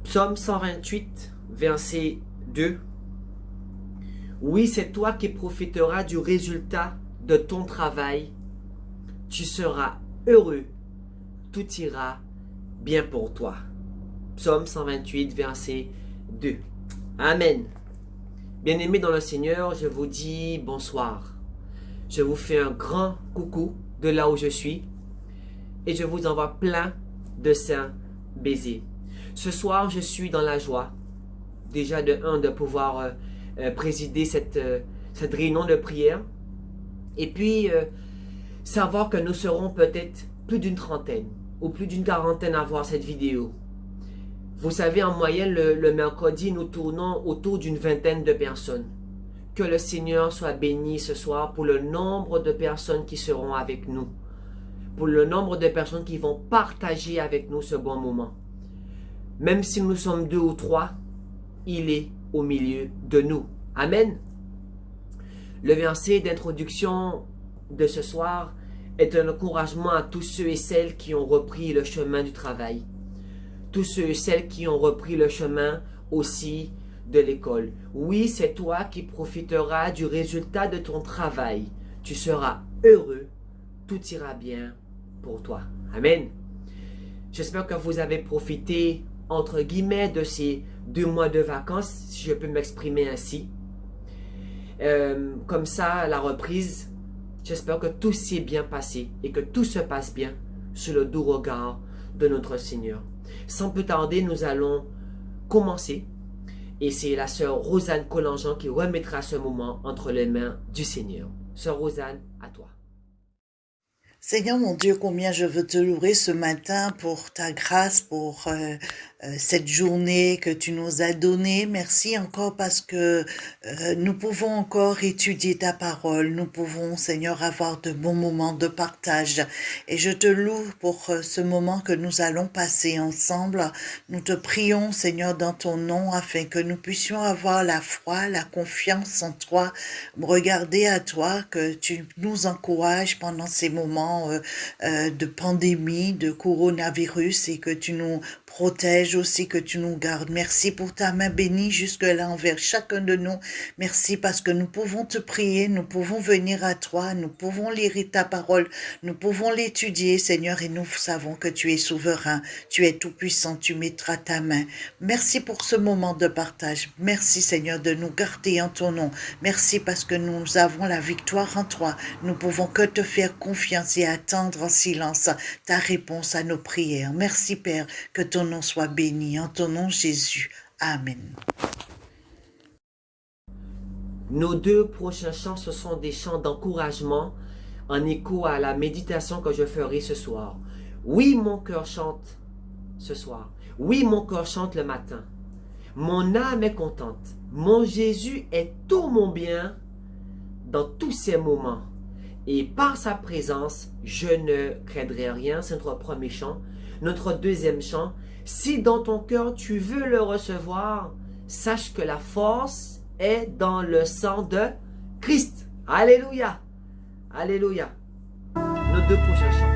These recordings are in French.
Psaume 128, verset 2. Oui, c'est toi qui profiteras du résultat de ton travail. Tu seras heureux. Tout ira bien pour toi. Psaume 128, verset 2. Amen. Bien-aimés dans le Seigneur, je vous dis bonsoir. Je vous fais un grand coucou de là où je suis et je vous envoie plein de saints baisers. Ce soir, je suis dans la joie, déjà de pouvoir présider cette réunion de prière et puis savoir que nous serons peut-être plus d'une trentaine ou plus d'une quarantaine à voir cette vidéo. Vous savez, en moyenne, le mercredi, nous tournons autour d'une vingtaine de personnes. Que le Seigneur soit béni ce soir pour le nombre de personnes qui seront avec nous, pour le nombre de personnes qui vont partager avec nous ce bon moment. Même si nous sommes 2 ou 3, il est au milieu de nous. Amen. Le verset d'introduction de ce soir est un encouragement à tous ceux et celles qui ont repris le chemin du travail. Tous ceux et celles qui ont repris le chemin aussi de l'école. Oui, c'est toi qui profiteras du résultat de ton travail. Tu seras heureux, tout ira bien pour toi. Amen. J'espère que vous avez profité, entre guillemets, de ces 2 mois de vacances, si je peux m'exprimer ainsi. Comme ça, la reprise, j'espère que tout s'est bien passé et que tout se passe bien sous le doux regard de notre Seigneur. Sans plus tarder, nous allons commencer. Et c'est la sœur Rosanne Collangean qui remettra ce moment entre les mains du Seigneur. Sœur Rosanne, à toi. Seigneur mon Dieu, combien je veux te louer ce matin pour ta grâce, pour cette journée que tu nous as donnée. Merci encore parce que nous pouvons encore étudier ta parole. Nous pouvons, Seigneur, avoir de bons moments de partage. Et je te loue pour ce moment que nous allons passer ensemble. Nous te prions, Seigneur, dans ton nom, afin que nous puissions avoir la foi, la confiance en toi, regarder à toi, que tu nous encourages pendant ces moments de pandémie, de coronavirus, et que tu nous protège aussi, que tu nous gardes. Merci pour ta main bénie jusque-là envers chacun de nous. Merci parce que nous pouvons te prier, nous pouvons venir à toi, nous pouvons lire ta parole, nous pouvons l'étudier, Seigneur, et nous savons que tu es souverain, tu es tout-puissant, tu mettras ta main. Merci pour ce moment de partage. Merci, Seigneur, de nous garder en ton nom. Merci parce que nous avons la victoire en toi. Nous pouvons que te faire confiance et attendre en silence ta réponse à nos prières. Merci, Père, que ton nom soit béni. En ton nom, Jésus. Amen. Nos 2 prochains chants, ce sont des chants d'encouragement en écho à la méditation que je ferai ce soir. Oui, mon cœur chante ce soir. Oui, mon cœur chante le matin. Mon âme est contente. Mon Jésus est tout mon bien dans tous ces moments. Et par sa présence, je ne craindrai rien. C'est notre premier chant. Notre deuxième chant, si dans ton cœur tu veux le recevoir, sache que la force est dans le sang de Christ. Alléluia. Alléluia. Nos 2 prochains chants.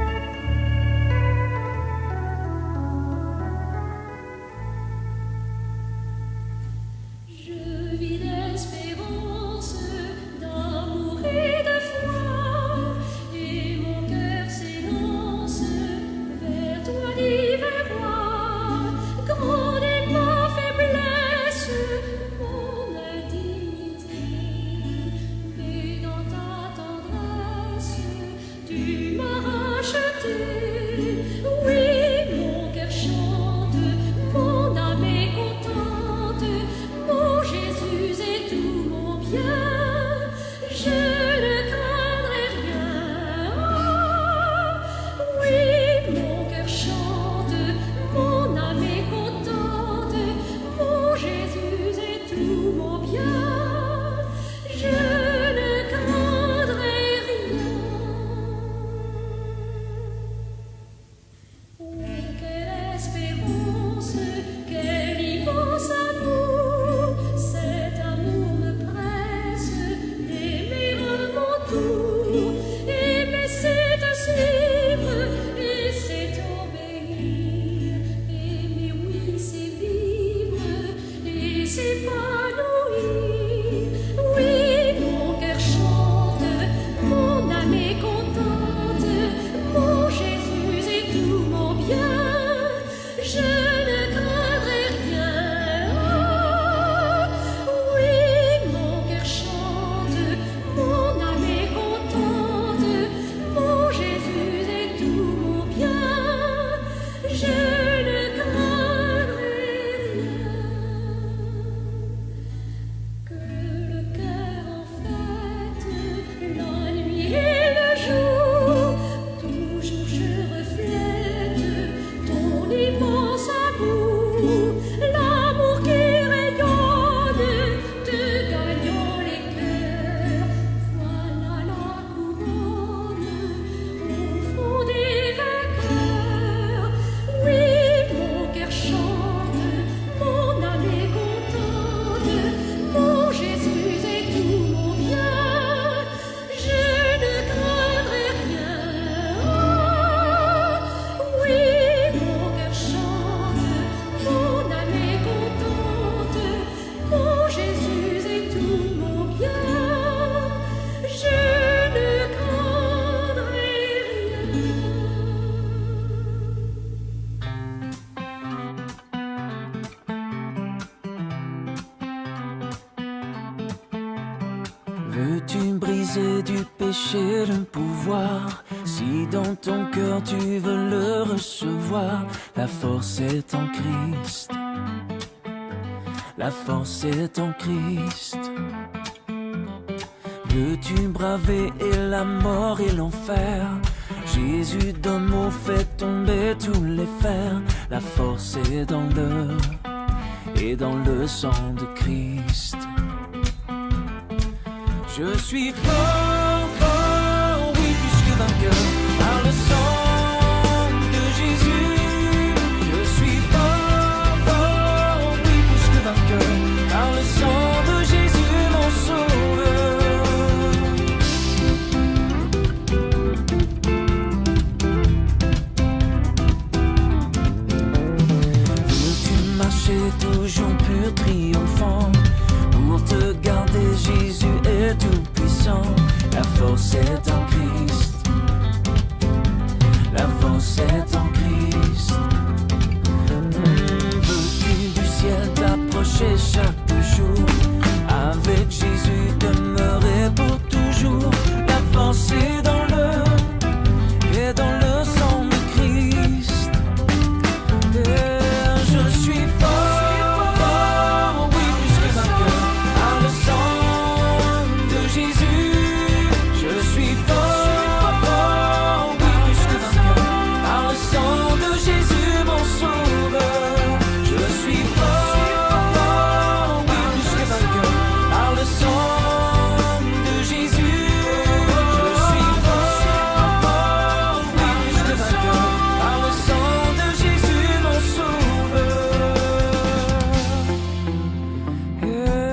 Tu m'arraches Veux-tu briser du péché le pouvoir? Si dans ton cœur tu veux le recevoir, la force est en Christ. La force est en Christ. Veux-tu braver et la mort et l'enfer? Jésus d'un mot fait tomber tous les fers. La force est dans le sang de Christ. Je suis fort, fort, oui, plus que vainqueur, par le sang de Jésus. Je suis fort, fort, oui, plus que vainqueur, par le sang de Jésus, mon sauveur. Veux-tu marcher toujours pur, triomphant? Pour te garder, Jésus est tout puissant. La force est en Christ. La force est en Christ. Veux-tu du ciel t'approcher chaque jour? Avec Jésus demeurer pour toujours. La force est dans le sang de Christ. Et je suis fort, oui, plus que vainqueur, par le sang de Jésus. Je suis fort, oui, plus que vainqueur, par le sang de Jésus, mon sauveur. Je suis fort, oui, plus que vainqueur, par le sang de Jésus. Je suis fort, oui, plus que vainqueur, par le sang de Jésus, mon sauveur. Yeah.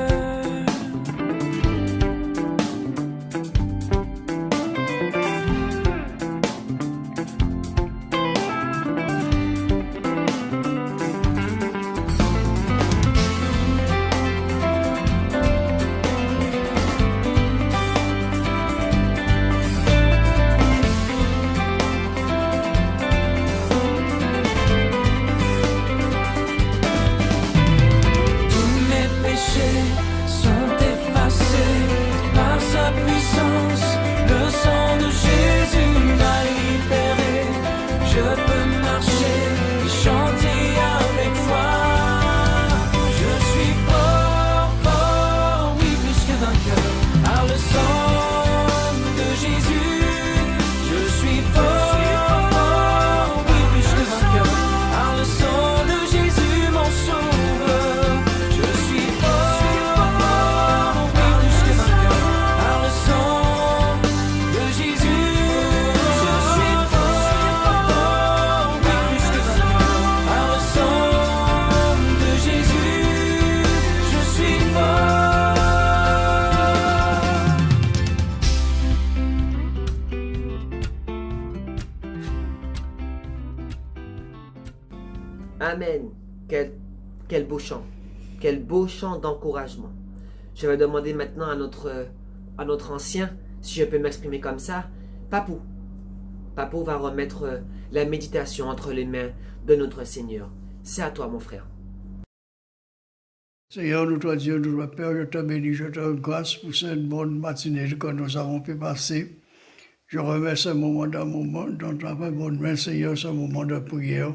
Tous mes péchés sont effacés par sa puissance. Le sang de Jésus m'a libéré. Je peux marcher et chanter avec foi. Je suis fort, fort, oui, plus que vainqueur, par le sang de Jésus. Je suis fort, oui, plus que vainqueur, par le sang de Jésus, mon sauveur. Je suis fort, oui, plus que vainqueur, par le sang de Jésus. Je suis fort, oui, plus que vainqueur, par le sang de Jésus. Je suis fort. Amen. Quel beau chant. Quel beau chant d'encouragement. Je vais demander maintenant à notre ancien, si je peux m'exprimer comme ça, Papou. Papou va remettre la méditation entre les mains de notre Seigneur. C'est à toi, mon frère. Seigneur, nous toi Dieu, nous toi Père, je te bénis, je te rends grâce pour cette bonne matinée que nous avons pu passer. Je remets ce moment dans ta bonne main, Seigneur, ce moment de prière.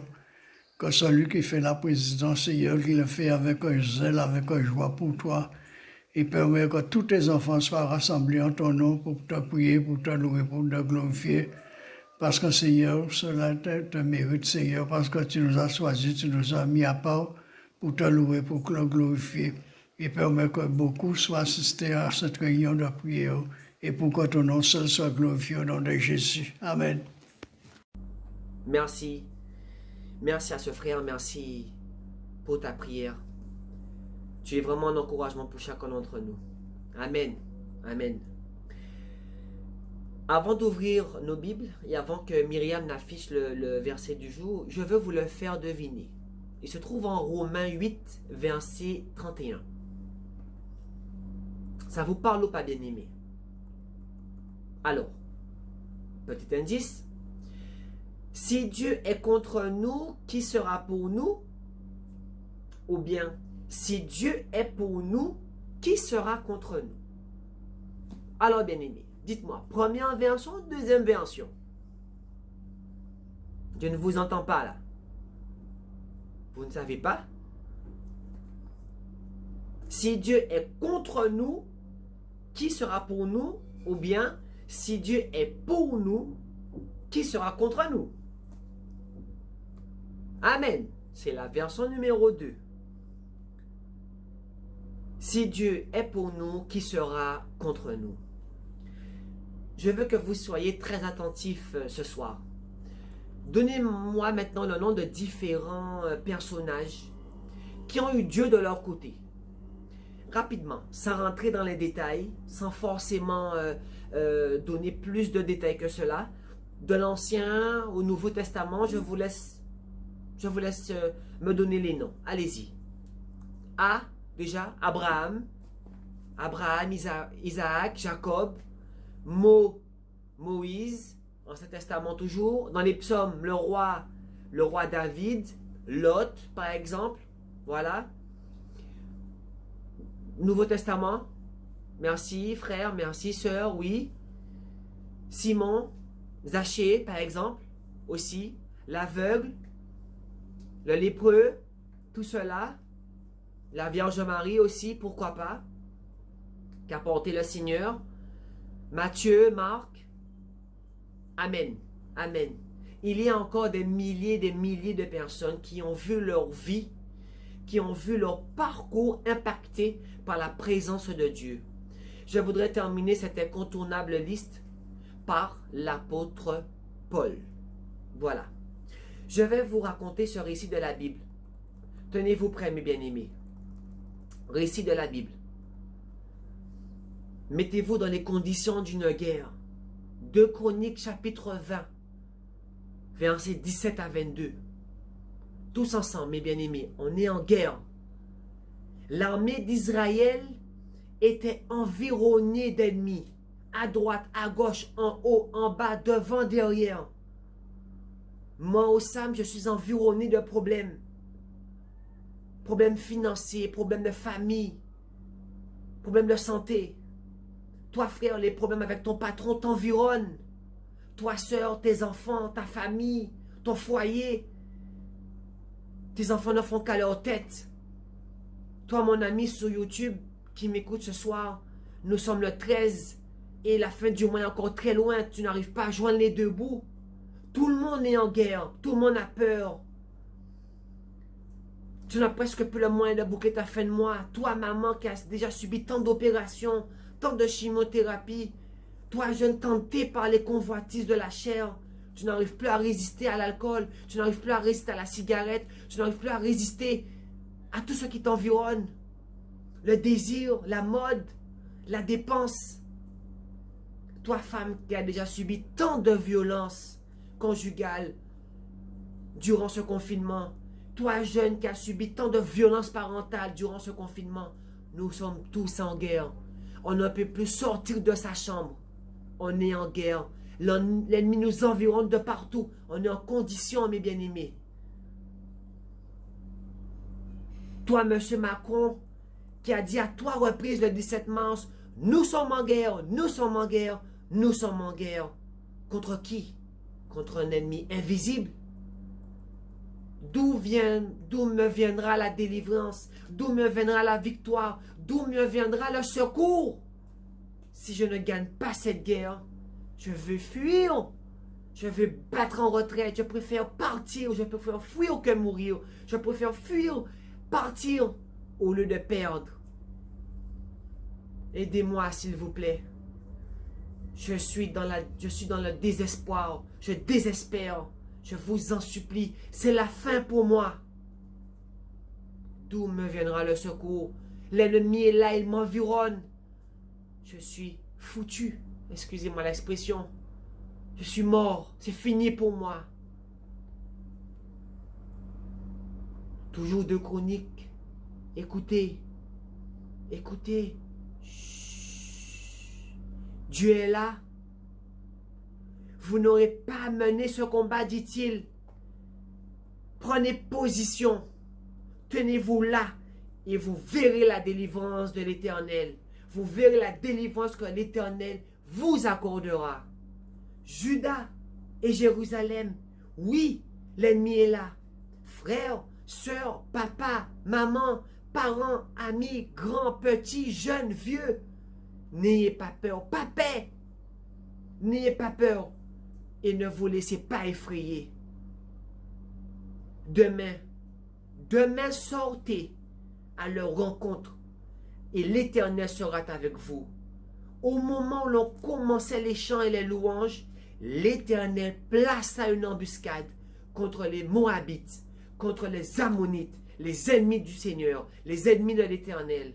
Que celui qui fait la présidence, Seigneur, qui le fait avec un zèle, avec une joie pour toi, et permet que tous tes enfants soient rassemblés en ton nom pour te prier, pour te louer, pour te glorifier. Parce que, Seigneur, cela te mérite, Seigneur, parce que tu nous as choisis, tu nous as mis à part pour te louer, pour te glorifier. Et permet que beaucoup soient assistés à cette réunion de prière et pour que ton nom seul soit glorifié au nom de Jésus. Amen. Merci. Merci à ce frère, merci pour ta prière. Tu es vraiment un encouragement pour chacun d'entre nous. Amen. Amen. Avant d'ouvrir nos Bibles et avant que Myriam n'affiche le verset du jour, je veux vous le faire deviner. Il se trouve en Romains 8, verset 31. Ça vous parle ou pas, bien-aimé? Alors, petit indice. Si Dieu est contre nous, qui sera pour nous? Ou bien, si Dieu est pour nous, qui sera contre nous? Alors, bien-aimés, dites-moi, première version, deuxième version? Je ne vous entends pas là. Vous ne savez pas? Si Dieu est contre nous, qui sera pour nous? Ou bien, si Dieu est pour nous, qui sera contre nous? Amen. C'est la version numéro 2. Si Dieu est pour nous, qui sera contre nous? Je veux que vous soyez très attentifs ce soir. Donnez-moi maintenant le nom de différents personnages qui ont eu Dieu de leur côté. Rapidement, sans rentrer dans les détails, sans forcément donner plus de détails que cela. De l'Ancien au Nouveau Testament, je vous laisse me donner les noms. Allez-y. Déjà, Abraham, Isaac, Jacob, Moïse, Ancien Testament toujours. Dans les psaumes, le roi David, Lot, par exemple. Voilà. Nouveau Testament. Merci, frère, merci, sœur, oui. Simon, Zachée, par exemple, aussi. L'aveugle, le lépreux, tout cela. La Vierge Marie aussi, pourquoi pas. Qu'a porté le Seigneur. Matthieu, Marc. Amen. Amen. Il y a encore des milliers de personnes qui ont vu leur vie, qui ont vu leur parcours impacté par la présence de Dieu. Je voudrais terminer cette incontournable liste par l'apôtre Paul. Voilà. Je vais vous raconter ce récit de la Bible. Tenez-vous prêts, mes bien-aimés. Récit de la Bible. Mettez-vous dans les conditions d'une guerre. 2 Chroniques chapitre 20, versets 17 à 22. Tous ensemble, mes bien-aimés, on est en guerre. L'armée d'Israël était environnée d'ennemis, à droite, à gauche, en haut, en bas, devant, derrière. Moi, au Sam, je suis environné de problèmes. Problèmes financiers, problèmes de famille, problèmes de santé. Toi, frère, les problèmes avec ton patron t'environnent. Toi, sœur, tes enfants, ta famille, ton foyer. Tes enfants ne font qu'à leur tête. Toi, mon ami sur YouTube qui m'écoute ce soir, nous sommes le 13 et la fin du mois est encore très loin. Tu n'arrives pas à joindre les deux bouts. Tout le monde est en guerre. Tout le monde a peur. Tu n'as presque plus le moyen de boucler ta fin de mois. Toi, maman, qui a déjà subi tant d'opérations, tant de chimiothérapie. Toi, jeune, tenté par les convoitises de la chair. Tu n'arrives plus à résister à l'alcool. Tu n'arrives plus à résister à la cigarette. Tu n'arrives plus à résister à tout ce qui t'environne. Le désir, la mode, la dépense. Toi, femme, qui a déjà subi tant de violences conjugales durant ce confinement. Toi, jeune, qui a subi tant de violences parentales durant ce confinement. Nous sommes tous en guerre. On ne peut plus sortir de sa chambre. On est en guerre. L'ennemi nous environne de partout. On est en condition, mes bien-aimés. Toi, monsieur Macron, qui a dit à 3 reprises le 17 mars, nous sommes en guerre, nous sommes en guerre, nous sommes en guerre. Contre qui? Contre un ennemi invisible. D'où me viendra la délivrance? D'où me viendra la victoire? D'où me viendra le secours? Si je ne gagne pas cette guerre, je veux fuir. Je veux battre en retraite. Je préfère partir. Je préfère fuir que mourir. Je préfère fuir, partir, au lieu de perdre. Aidez-moi, s'il vous plaît. Je suis dans le désespoir. Je désespère. Je vous en supplie. C'est la fin pour moi. D'où me viendra le secours? L'ennemi est là, il m'environne. Je suis foutu. Excusez-moi l'expression. Je suis mort. C'est fini pour moi. Toujours 2 Chroniques. Écoutez. Écoutez. Chut. Dieu est là. Vous n'aurez pas à mener ce combat, dit-il. Prenez position. Tenez-vous là et vous verrez la délivrance de l'Éternel. vous verrez la délivrance que l'Éternel vous accordera. Juda et Jérusalem, oui, l'ennemi est là. Frères, sœurs, papa, maman, parents, amis, grands, petits, jeunes, vieux, n'ayez pas peur, papa, n'ayez pas peur et ne vous laissez pas effrayer. Demain sortez à leur rencontre et l'Éternel sera avec vous. Au moment où l'on commençait les chants et les louanges, l'Éternel plaça une embuscade contre les Moabites, contre les Ammonites, les ennemis du Seigneur, les ennemis de l'Éternel.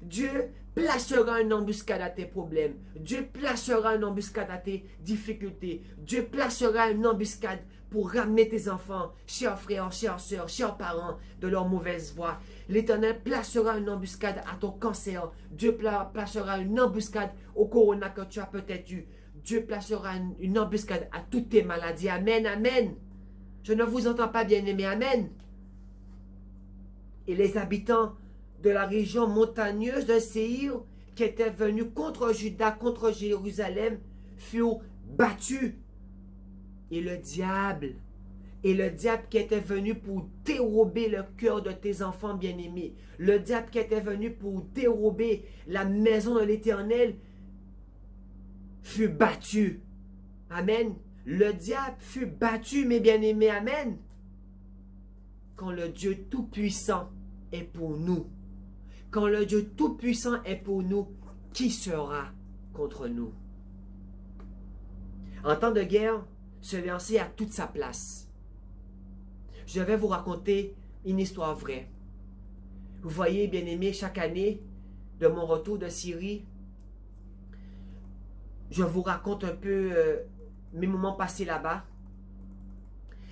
Dieu placera une embuscade à tes problèmes. Dieu placera une embuscade à tes difficultés. Dieu placera une embuscade pour ramener tes enfants, chers frères, chères sœurs, chers parents, de leur mauvaise voie. L'Éternel placera une embuscade à ton cancer. Dieu placera une embuscade au corona que tu as peut-être eu. Dieu placera une embuscade à toutes tes maladies. Amen, amen. Je ne vous entends pas, bien-aimés. Amen. Et les habitants de la région montagneuse de Séhir, qui étaient venus contre Juda, contre Jérusalem, furent battus. Et le diable qui était venu pour dérober le cœur de tes enfants bien-aimés, le diable qui était venu pour dérober la maison de l'Éternel, fut battu. Amen. Le diable fut battu, mes bien-aimés. Amen. Quand le Dieu Tout-Puissant est pour nous, quand le Dieu Tout-Puissant est pour nous, qui sera contre nous? En temps de guerre, ce verset a toute sa place. Je vais vous raconter une histoire vraie. Vous voyez, bien-aimés, chaque année de mon retour de Syrie, je vous raconte un peu mes moments passés là-bas.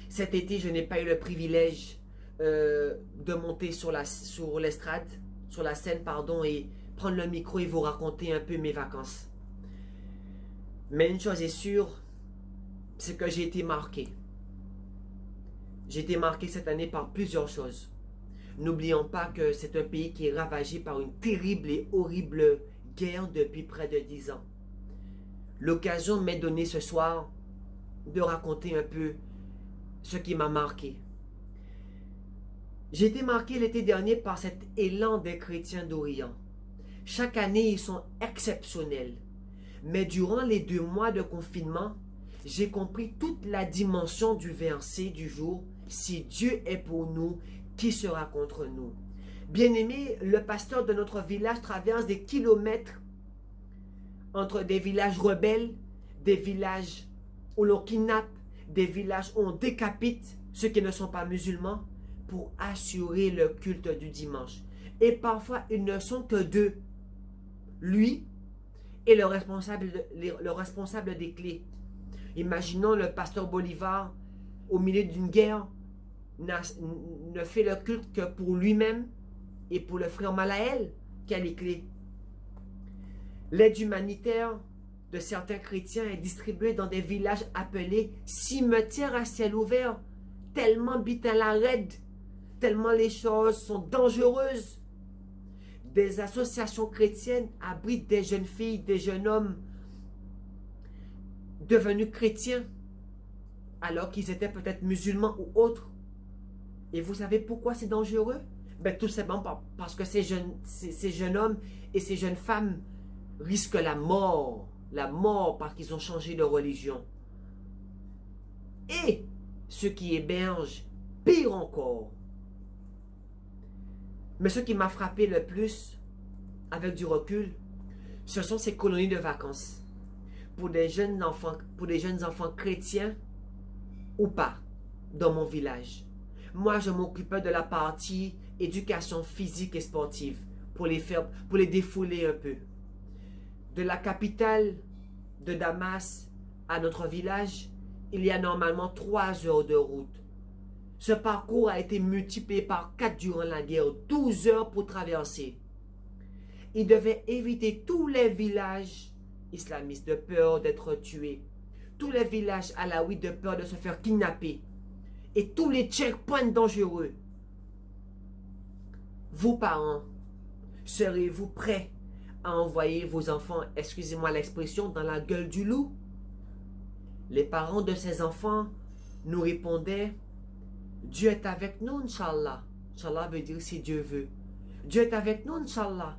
Cet été, je n'ai pas eu le privilège de monter sur l'estrade, sur la scène, pardon, et prendre le micro et vous raconter un peu mes vacances. Mais une chose est sûre, c'est que j'ai été marqué. J'ai été marqué cette année par plusieurs choses. N'oublions pas que c'est un pays qui est ravagé par une terrible et horrible guerre depuis près de 10 ans. L'occasion m'est donnée ce soir de raconter un peu ce qui m'a marqué. J'ai été marqué l'été dernier par cet élan des chrétiens d'Orient. Chaque année, ils sont exceptionnels. Mais durant les 2 mois de confinement, j'ai compris toute la dimension du verset du jour. Si Dieu est pour nous, qui sera contre nous? Bien-aimé, le pasteur de notre village traverse des kilomètres entre des villages rebelles, des villages où l'on kidnappe, des villages où on décapite ceux qui ne sont pas musulmans pour assurer le culte du dimanche. Et parfois, ils ne sont que 2. Lui et le responsable des clés. Imaginons le pasteur Bolivar au milieu d'une guerre ne fait le culte que pour lui-même et pour le frère Malaël qui a les clés. L'aide humanitaire de certains chrétiens est distribuée dans des villages appelés cimetières à ciel ouvert, tellement bitin la raide, tellement les choses sont dangereuses. Des associations chrétiennes abritent des jeunes filles, des jeunes hommes devenus chrétiens alors qu'ils étaient peut-être musulmans ou autres. Et vous savez pourquoi c'est dangereux? Ben, tout simplement parce que ces jeunes hommes et ces jeunes femmes risquent la mort parce qu'ils ont changé de religion. Et ceux qui hébergent, pire encore. Mais ce qui m'a frappé le plus, avec du recul, ce sont ces colonies de vacances. Pour des jeunes enfants chrétiens ou pas, dans mon village. Moi, je m'occupais de la partie éducation physique et sportive, pour les défouler un peu. De la capitale de Damas à notre village, il y a normalement 3 heures de route. Ce parcours a été multiplié par 4 durant la guerre, 12 heures pour traverser. Il devait éviter tous les villages islamistes de peur d'être tués, tous les villages alaouites de peur de se faire kidnapper, et tous les checkpoints dangereux. Vous, parents, Serez-vous prêts à envoyer vos enfants, excusez-moi l'expression, dans la gueule du loup? Les parents de ces enfants nous répondaient, Dieu est avec nous, Inch'Allah. Inch'Allah veut dire si Dieu veut. Dieu est avec nous, Inch'Allah.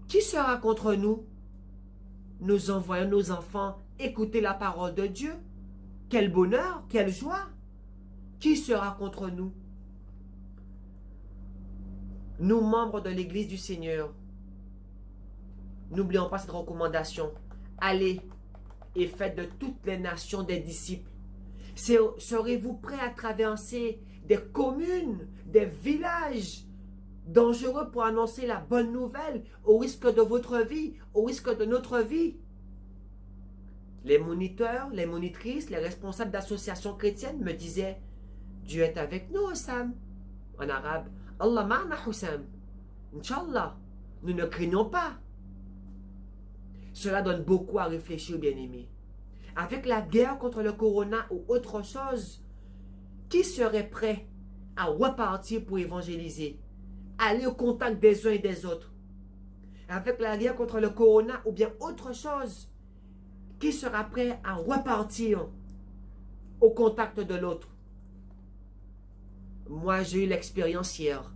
Qui sera contre nous? Nous envoyons nos enfants écouter la parole de Dieu. Quel bonheur, quelle joie. Qui sera contre nous? Nous, membres de l'Église du Seigneur, n'oublions pas cette recommandation. Allez et faites de toutes les nations des disciples. Serez-vous prêts à traverser des communes, des villages dangereux pour annoncer la bonne nouvelle au risque de votre vie, au risque de notre vie? Les moniteurs, les monitrices, les responsables d'associations chrétiennes me disaient, Dieu est avec nous, Hussam. En arabe, Allah ma'na Hussam. Inch'Allah, nous ne craignons pas. Cela donne beaucoup à réfléchir, bien-aimés. Avec la guerre contre le corona ou autre chose, qui serait prêt à repartir pour évangéliser, aller au contact des uns et des autres? Avec la guerre contre le corona ou bien autre chose, qui sera prêt à repartir au contact de l'autre? Moi, j'ai eu l'expérience hier.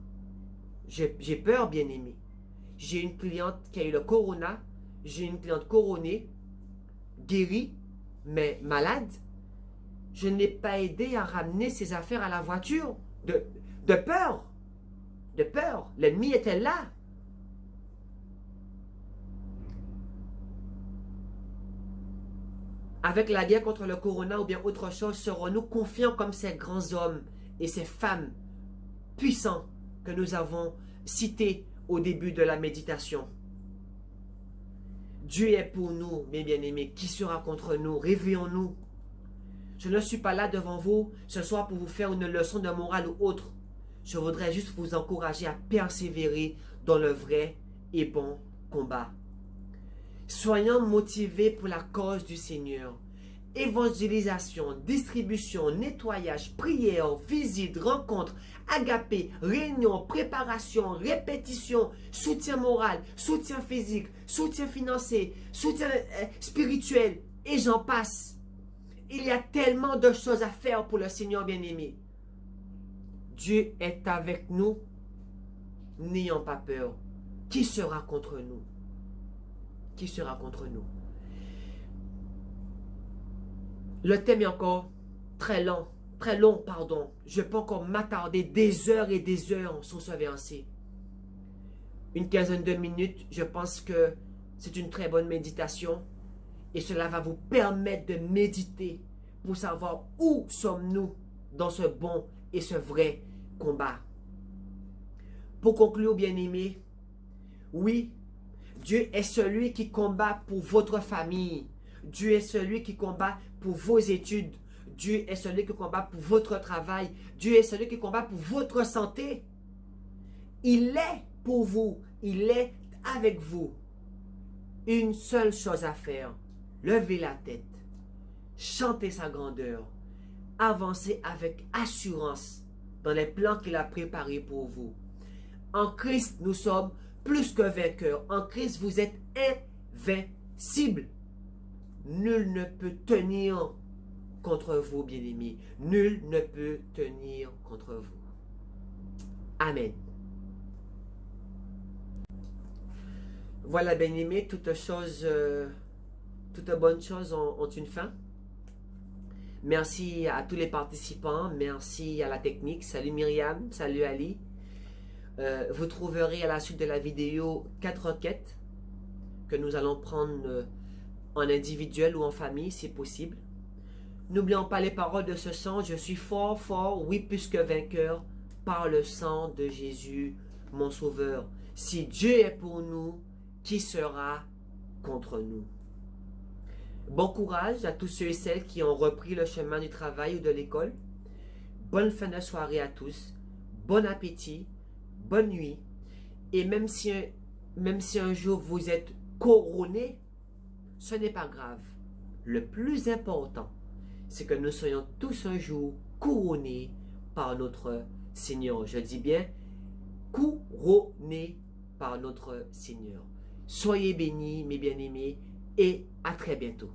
J'ai peur, bien-aimé. J'ai une cliente qui a eu le corona. J'ai une cliente couronnée, guérie, mais malade. Je n'ai pas aidé à ramener ses affaires à la voiture. De peur. De peur. L'ennemi était là. Avec la guerre contre le corona ou bien autre chose, serons-nous confiants comme ces grands hommes et ces femmes puissants que nous avons cités au début de la méditation? Dieu est pour nous, mes bien-aimés. Qui sera contre nous? Réveillons-nous. Je ne suis pas là devant vous ce soir pour vous faire une leçon de morale ou autre. Je voudrais juste vous encourager à persévérer dans le vrai et bon combat. Soyons motivés pour la cause du Seigneur. Évangélisation, distribution, nettoyage, prière, visite, rencontre, agapé, réunion, préparation, répétition, soutien moral, soutien physique, soutien financier, soutien spirituel, et j'en passe. Il y a tellement de choses à faire pour le Seigneur bien-aimé. Dieu est avec nous. N'ayons pas peur. Qui sera contre nous? Qui sera contre nous? Le thème est encore très long, pardon. Je peux encore m'attarder des heures et des heures sur ce verset. Une quinzaine de minutes, je pense que c'est une très bonne méditation. Et cela va vous permettre de méditer pour savoir où sommes-nous dans ce bon et ce vrai combat. Pour conclure, bien-aimés, oui, Dieu est celui qui combat pour votre famille. Dieu est celui qui combat pour vos études. Dieu est celui qui combat pour votre travail. Dieu est celui qui combat pour votre santé. Il est pour vous. Il est avec vous. Une seule chose à faire. Levez la tête. Chantez sa grandeur. Avancez avec assurance dans les plans qu'il a préparés pour vous. En Christ, nous sommes plus que vainqueurs. En Christ, vous êtes invincibles. Nul ne peut tenir contre vous, bien-aimés. Nul ne peut tenir contre vous. Amen. Voilà, bien-aimés, toute bonne chose ont une fin. Merci à tous les participants. Merci à la technique. Salut Myriam. Salut Ali. Vous trouverez à la suite de la vidéo 4 requêtes que nous allons prendre en individuel ou en famille si possible. N'oublions pas les paroles de ce chant. Je suis fort, fort, oui plus que vainqueur par le sang de Jésus, mon sauveur. Si Dieu est pour nous, qui sera contre nous? Bon courage à tous ceux et celles qui ont repris le chemin du travail ou de l'école. Bonne fin de soirée à tous. Bon appétit. Bonne nuit. Et même si un jour vous êtes couronné, ce n'est pas grave. Le plus important, c'est que nous soyons tous un jour couronnés par notre Seigneur. Je dis bien, couronnés par notre Seigneur. Soyez bénis, mes bien-aimés, et à très bientôt.